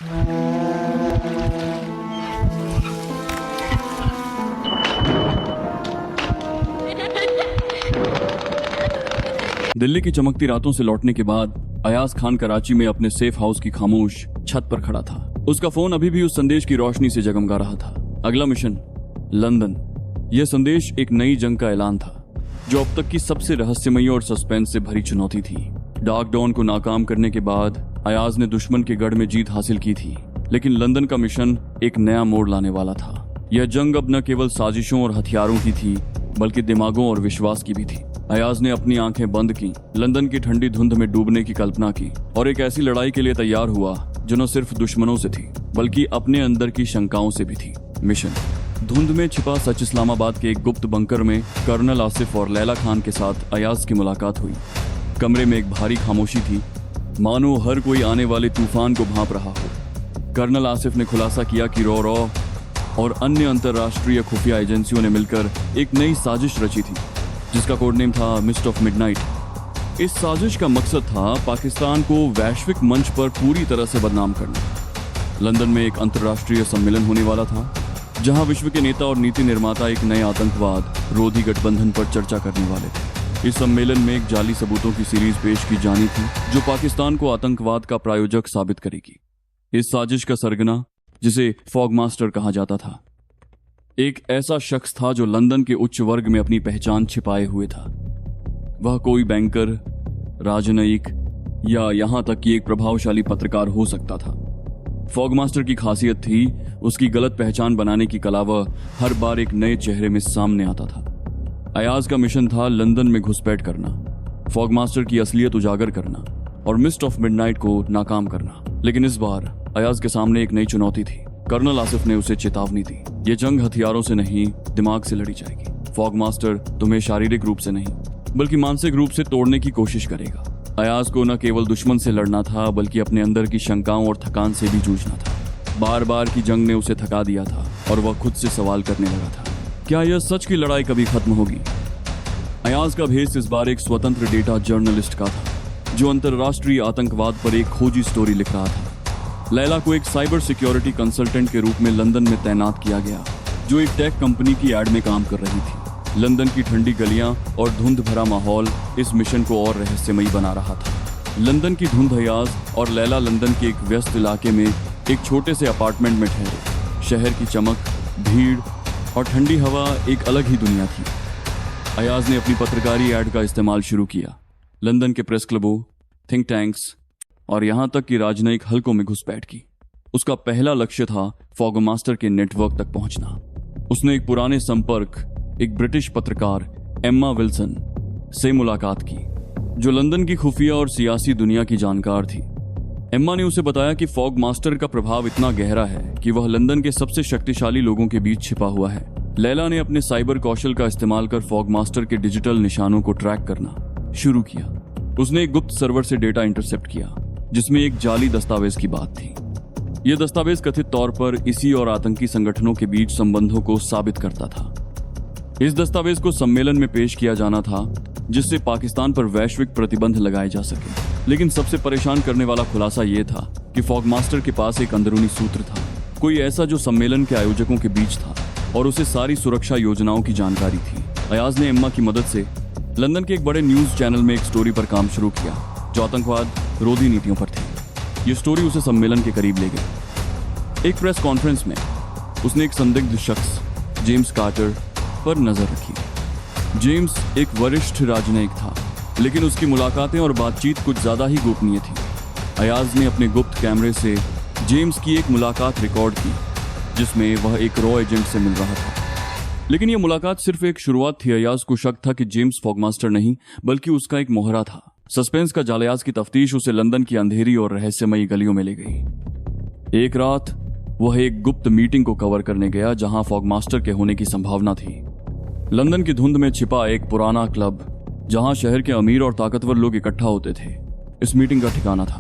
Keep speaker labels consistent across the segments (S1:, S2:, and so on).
S1: दिल्ली की चमकती रातों से लौटने के बाद अयाज खान कराची में अपने सेफ हाउस की खामोश छत पर खड़ा था। उसका फोन अभी भी उस संदेश की रोशनी से जगमगा रहा था। अगला मिशन लंदन। यह संदेश एक नई जंग का ऐलान था, जो अब तक की सबसे रहस्यमयी और सस्पेंस से भरी चुनौती थी। डार्क डॉन को नाकाम करने के बाद अयाज ने दुश्मन के गढ़ में जीत हासिल की थी, लेकिन लंदन का मिशन एक नया मोड़ लाने वाला था। यह जंग अब न केवल साजिशों और हथियारों की थी, बल्कि दिमागों और विश्वास की भी थी। अयाज ने अपनी आंखें बंद की, लंदन की ठंडी धुंध में डूबने की कल्पना की और एक ऐसी लड़ाई के लिए तैयार हुआ जो न सिर्फ दुश्मनों से थी, बल्कि अपने अंदर की शंकाओं से भी थी। मिशन। धुंध में छिपा सच। इस्लामाबाद के एक गुप्त बंकर में कर्नल आसिफ और लैला खान के साथ अयाज की मुलाकात हुई। कमरे में एक भारी खामोशी थी, मानो हर कोई आने वाले तूफान को भांप रहा हो। कर्नल आसिफ ने खुलासा किया कि रॉ और अन्य अंतर्राष्ट्रीय खुफिया एजेंसियों ने मिलकर एक नई साजिश रची थी, जिसका कोड नेम था मिस्ट ऑफ मिडनाइट। इस साजिश का मकसद था पाकिस्तान को वैश्विक मंच पर पूरी तरह से बदनाम करना। लंदन में एक अंतर्राष्ट्रीय सम्मेलन होने वाला था, जहां विश्व के नेता और नीति निर्माता एक नए आतंकवाद रोधी गठबंधन पर चर्चा करने वाले थे। इस सम्मेलन में एक जाली सबूतों की सीरीज पेश की जानी थी, जो पाकिस्तान को आतंकवाद का प्रायोजक साबित करेगी। इस साजिश का सरगना, जिसे फॉग मास्टर कहा जाता था, एक ऐसा शख्स था जो लंदन के उच्च वर्ग में अपनी पहचान छिपाए हुए था। वह कोई बैंकर, राजनयिक या यहां तक कि एक प्रभावशाली पत्रकार हो सकता था। फॉग मास्टर की खासियत थी उसकी गलत पहचान बनाने की कला। वह हर बार एक नए चेहरे में सामने आता था। अयाज का मिशन था लंदन में घुसपैठ करना, फॉग मास्टर की असलियत उजागर करना और मिस्ट ऑफ मिडनाइट को नाकाम करना। लेकिन इस बार अयाज के सामने एक नई चुनौती थी। कर्नल आसिफ ने उसे चेतावनी दी, ये जंग हथियारों से नहीं, दिमाग से लड़ी जाएगी। फॉग मास्टर तुम्हें शारीरिक रूप से नहीं, बल्कि मानसिक रूप से तोड़ने की कोशिश करेगा। अयाज को न केवल दुश्मन से लड़ना था, बल्कि अपने अंदर की शंकाओं और थकान से भी जूझना था। बार बार की जंग ने उसे थका दिया था और वह खुद से सवाल करने लगा था, क्या यह सच की लड़ाई कभी खत्म होगी? अयाज का भेस इस बार एक स्वतंत्र डेटा जर्नलिस्ट का था, जो अंतर्राष्ट्रीय आतंकवाद पर एक खोजी स्टोरी लिख रहा था। लैला को एक साइबर सिक्योरिटी कंसल्टेंट के रूप में लंदन में तैनात किया गया, जो एक टेक कंपनी की एड में काम कर रही थी। लंदन की ठंडी गलियां और धुंध भरा माहौल इस मिशन को और रहस्यमयी बना रहा था। लंदन की धुंध। अयाज और लैला लंदन के एक व्यस्त इलाके में एक छोटे से अपार्टमेंट में ठहरे। शहर की चमक, भीड़ और ठंडी हवा एक अलग ही दुनिया थी। अयाज ने अपनी पत्रकारी एड का इस्तेमाल शुरू किया। लंदन के प्रेस क्लबों, थिंक टैंक्स और यहां तक कि राजनयिक हलकों में घुसपैठ की। उसका पहला लक्ष्य था फॉग मास्टर के नेटवर्क तक पहुंचना। उसने एक पुराने संपर्क, एक ब्रिटिश पत्रकार एम्मा विल्सन से मुलाकात की, जो लंदन की खुफिया और सियासी दुनिया की जानकार थी। एम्मा ने उसे बताया कि फॉग मास्टर का प्रभाव इतना गहरा है कि वह लंदन के सबसे शक्तिशाली लोगों के बीच छिपा हुआ है। लैला ने अपने साइबर कौशल का इस्तेमाल कर फॉग मास्टर के डिजिटल निशानों को ट्रैक करना शुरू किया। उसने एक गुप्त सर्वर से डेटा इंटरसेप्ट किया, जिसमें एक जाली दस्तावेज की बात थी। यह दस्तावेज कथित तौर पर इसी और आतंकी संगठनों के बीच संबंधों को साबित करता था। इस दस्तावेज को सम्मेलन में पेश किया जाना था, जिससे पाकिस्तान पर वैश्विक प्रतिबंध लगाए जा सके। लेकिन सबसे परेशान करने वाला खुलासा यह था कि फॉग मास्टर के पास एक अंदरूनी सूत्र था, कोई ऐसा जो सम्मेलन के आयोजकों के बीच था और उसे सारी सुरक्षा योजनाओं की जानकारी थी। अयाज ने एम्मा की मदद से लंदन के एक बड़े न्यूज चैनल में एक स्टोरी पर काम शुरू किया, जो आतंकवाद रोधी नीतियों पर थी। ये स्टोरी उसे सम्मेलन के करीब ले गई। एक प्रेस कॉन्फ्रेंस में उसने एक संदिग्ध शख्स, जेम्स कार्टर, पर नजर रखी। जेम्स एक वरिष्ठ राजनयिक था, लेकिन उसकी मुलाकातें और बातचीत कुछ ज्यादा ही गोपनीय थी। अयाज ने अपने गुप्त कैमरे से जेम्स की एक मुलाकात रिकॉर्ड की, जिसमें वह एक रॉ एजेंट से मिल रहा था। लेकिन यह मुलाकात सिर्फ एक शुरुआत थी। अयाज को शक था कि जेम्स फॉग मास्टर नहीं, बल्कि उसका एक मोहरा था। सस्पेंस का जालयाज की तफ्तीश उसे लंदन की अंधेरी और रहस्यमयी गलियों में ले गई। एक रात वह एक गुप्त मीटिंग को कवर करने गया, जहां फॉग मास्टर के होने की संभावना थी। लंदन की धुंध में छिपा एक पुराना क्लब, जहां शहर के अमीर और ताकतवर लोग इकट्ठा होते थे, इस मीटिंग का ठिकाना था।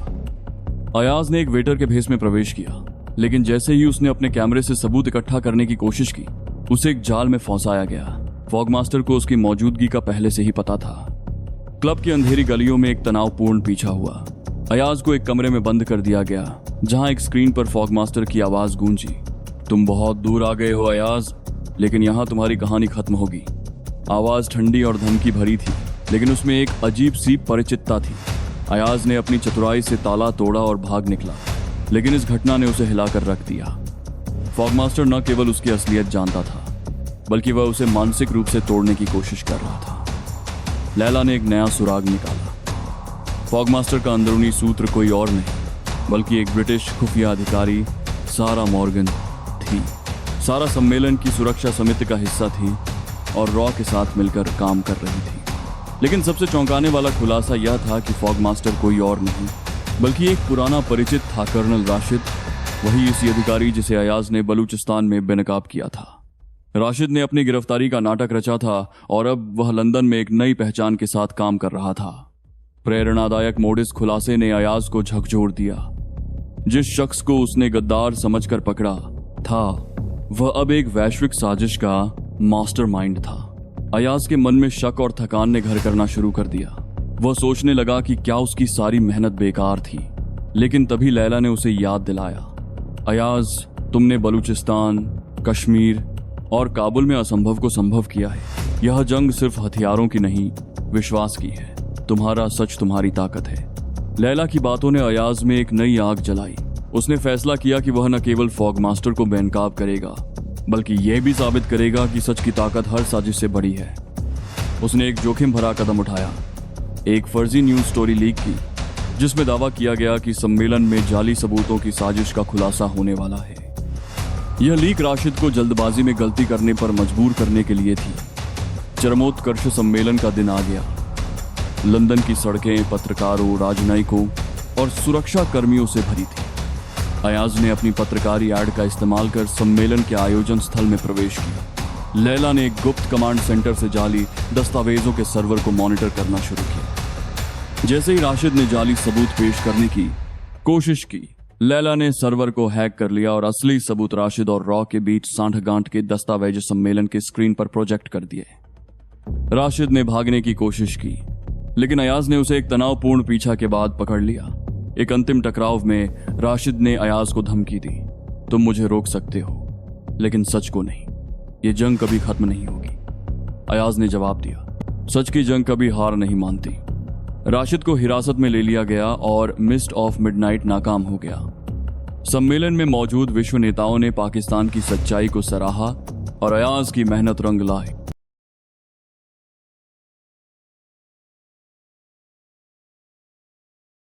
S1: अयाज ने एक वेटर के भेस में प्रवेश किया, लेकिन जैसे ही उसने अपने कैमरे से सबूत इकट्ठा करने की कोशिश की, उसे एक जाल में फंसाया गया। फॉग मास्टर को उसकी मौजूदगी का पहले से ही पता था। क्लब की अंधेरी गलियों में एक तनावपूर्ण पीछा हुआ। अयाज को एक कमरे में बंद कर दिया गया, जहां एक स्क्रीन पर फॉग मास्टर की आवाज गूंजी, तुम बहुत दूर आ गए हो अयाज, लेकिन यहां तुम्हारी कहानी खत्म होगी। आवाज ठंडी और धमकी भरी थी, लेकिन उसमें एक अजीब सी परिचितता थी। अयाज ने अपनी चतुराई से ताला तोड़ा और भाग निकला, लेकिन इस घटना ने उसे हिलाकर रख दिया। फॉग मास्टर न केवल उसकी असलियत जानता था, बल्कि वह उसे मानसिक रूप से तोड़ने की कोशिश कर रहा था। लैला ने एक नया सुराग निकाला। फॉग मास्टर का अंदरूनी सूत्र कोई और नहीं, बल्कि एक ब्रिटिश खुफिया अधिकारी सारा मॉर्गन थी। सारा सम्मेलन की सुरक्षा समिति का हिस्सा थी और रॉ के साथ मिलकर काम कर रही थी। लेकिन सबसे चौंकाने वाला खुलासा यह था कि फॉग मास्टर कोई और नहीं, बल्कि एक पुराना परिचित था, कर्नल राशिद। वही इसी अधिकारी जिसे अयाज ने बलूचिस्तान में बेनकाब किया था। राशिद ने अपनी गिरफ्तारी का नाटक रचा था और अब वह लंदन में एक नई पहचान के साथ काम कर रहा था। प्रेरणादायक मोडिस खुलासे ने अयाज को झकझोर दिया। जिस शख्स को उसने गद्दार समझकर पकड़ा था, वह अब एक वैश्विक साजिश का मास्टरमाइंड था। अयाज के मन में शक और थकान ने घर करना शुरू कर दिया। वह सोचने लगा कि क्या उसकी सारी मेहनत बेकार थी। लेकिन तभी लैला ने उसे याद दिलाया, अयाज, तुमने बलूचिस्तान, कश्मीर और काबुल में असंभव को संभव किया है। यह जंग सिर्फ हथियारों की नहीं, विश्वास की है। तुम्हारा सच तुम्हारी ताकत है। लैला की बातों ने अयाज में एक नई आग जलाई। उसने फैसला किया कि वह न केवल फॉग मास्टर को बेनकाब करेगा, बल्कि यह भी साबित करेगा कि सच की ताकत हर साजिश से बड़ी है। उसने एक जोखिम भरा कदम उठाया। एक फर्जी न्यूज स्टोरी लीक की, जिसमें दावा किया गया कि सम्मेलन में जाली सबूतों की साजिश का खुलासा होने वाला है। यह लीक राशिद को जल्दबाजी में गलती करने पर मजबूर करने के लिए थी। चरमोत्कर्ष सम्मेलन का दिन आ गया। लंदन की सड़कें पत्रकारों, राजनयिकों और सुरक्षा कर्मियों से भरी थी। अयाज ने अपनी पत्रकारी ऐड का इस्तेमाल कर सम्मेलन के आयोजन स्थल में प्रवेश किया। लैला ने एक गुप्त कमांड सेंटर से जाली दस्तावेजों के सर्वर को मॉनिटर करना शुरू किया। जैसे ही राशिद ने जाली सबूत पेश करने की कोशिश की, लैला ने सर्वर को हैक कर लिया और असली सबूत राशिद और रॉ के बीच सांठगांठ के दस्तावेज सम्मेलन के स्क्रीन पर प्रोजेक्ट कर दिए। राशिद ने भागने की कोशिश की, लेकिन अयाज ने उसे एक तनावपूर्ण पीछा के बाद पकड़ लिया। एक अंतिम टकराव में राशिद ने अयाज को धमकी दी, तुम मुझे रोक सकते हो, लेकिन सच को नहीं। ये जंग कभी खत्म नहीं होगी। अयाज ने जवाब दिया, सच की जंग कभी हार नहीं मानती। राशिद को हिरासत में ले लिया गया और मिस्ट ऑफ मिडनाइट नाकाम हो गया। सम्मेलन में मौजूद विश्व नेताओं ने पाकिस्तान की सच्चाई को सराहा और अयाज की मेहनत रंग लाई।